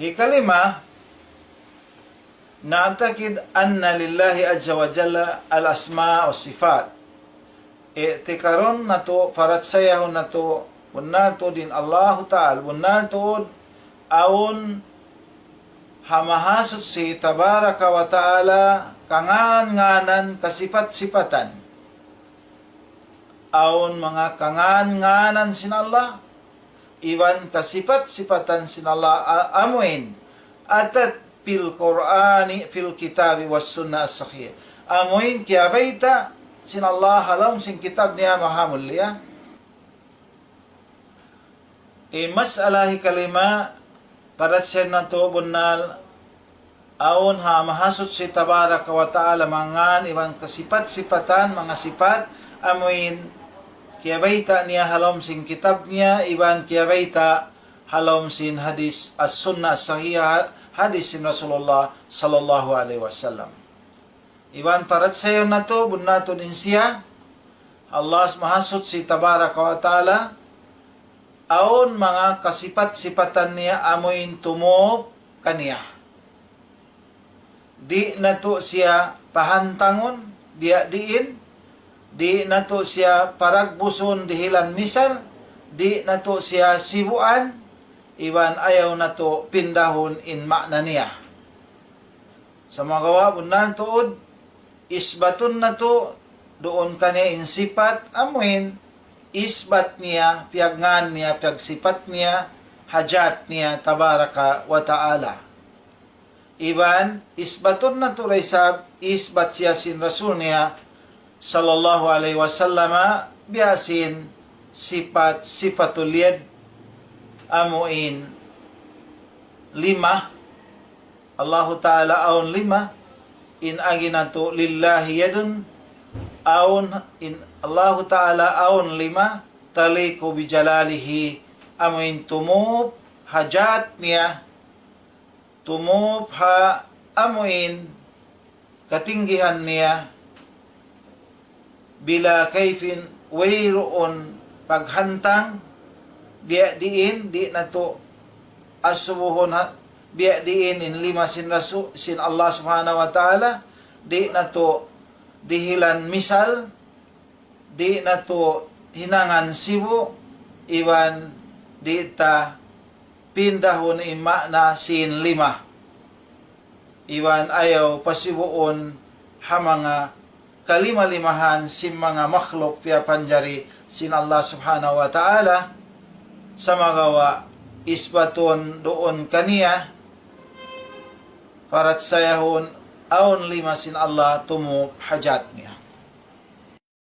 Hikalima, na'takid anna lillahi azza wa jalla al-asma wa sifat. I'tikaron na to, faratsayahon na to, bunal to din Allah Ta'ala, bunal to aun hamahasot si tabaraka wa ta'ala kangan-nganan kasifat-sifatan. Aun mga kangan-nganan sin Allah, iwan kasifat-sifatan sin Allah amuin atat fil Qur'ani fil kitabi was sunnah as-sahih. Amuin kya baita sin Allah halam sin kitab niya mahamulya. Mas'alahi kalima parat siya na to bunal aun ha mahasot si tabaraka wa ta'ala mangan iwan kasifat-sifatan mga sifat amuin kiyabaita niya halom sin kitab niya, iban kiyabaita halom sin hadis as-sunnah as-sahihah, hadis sin Rasulullah sallallahu alaihi wasallam. Iban parat sayo na to, bunato din siya, Allah mahasot si tabaraka wa ta'ala, aon mga kasipat-sipatan niya amoyin tumob kaniya. Di na to siya pahantangon, diin, di nato siya paragbuson dihilan misal, di nato siya sibuan, iban ayaw nato pindahon in makna niya. Sa mga gawa bunal tuod, isbatun nato doon kanya in sipat, amuin, isbat niya, piagngan niya, piagsipat niya, hajat niya, tabaraka wa ta'ala. Iban, isbatun nato raysab, isbat siya sin Rasul niya, sallallahu alaihi wasallam biasin sifatul yad amuin lima Allah Ta'ala aun lima in aginato lillahi yadun aun in Allah Ta'ala aun lima taliku bijalalihi amuin tumub hajat niya tumub ha amuin katinggihan niya bila kaifin wayroon paghantang biya diin di nato asubuhon biya diin in lima sin rasul sin Allah subhanahu wa ta'ala di nato dihilan misal di nato hinangan sibu iwan di ta pindahon makna sin lima iwan ayaw pasibuon hamanga kalima-limahan sin mga makhluk pia panjari sin Allah subhanahu wa ta'ala sa magawa isbaton doon kaniya parat sayahon aun lima sin Allah tumu hajat niya.